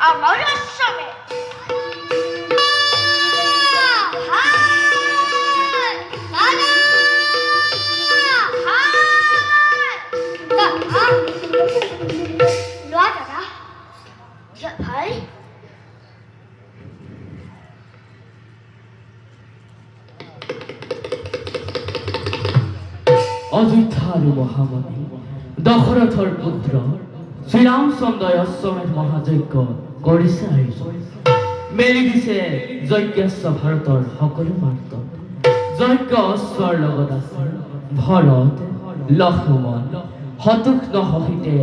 আমার আশ্রমে। ভাই অযোধ্যার মহামণি দশরথর পুত্র শ্রীরামচন্দ্রই অশ্বমেধ মহাযজ্ঞ কৰিছে আয়োজন। মেলি দিছে যজ্ঞস্ব ভাৰতৰ সকলো মাৰ্ত। যজ্ঞ অশ্বৰ লগত আছে ভৰত লক্ষ্মণ শতঘ্ন সহিতে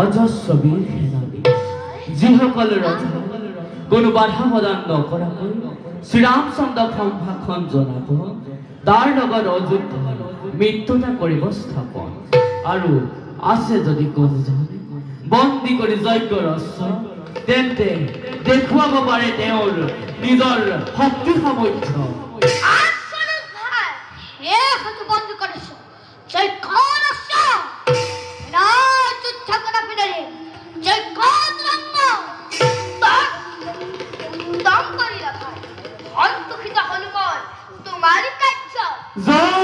অজস্ৰ বীৰ সেনানী, যিসকল ৰজা কোনো বাধা প্ৰদান নকৰাকৈ শ্ৰীৰামচন্দ্ৰক সম্ভাষণ জনাব, তাৰ লগত অযোধ্যাৰ মৃত্যুতা কৰিব স্থাপন। আৰু আছে যদি কোনোজনে বন্দী কৰি যজ্ঞৰ অস্ত্ৰ, তেন্তে দেখুৱাব পাৰে তেওঁৰ নিজৰ শক্তি সামৰ্থ্য। বন্ধ করেছো সেই কোন আসছো না যুদ্ধ করা পিড়ারে যে কোন রঙ্গ দম করিলা ভাই অন্তখিত হনুমান তোমারই কাজ। জয়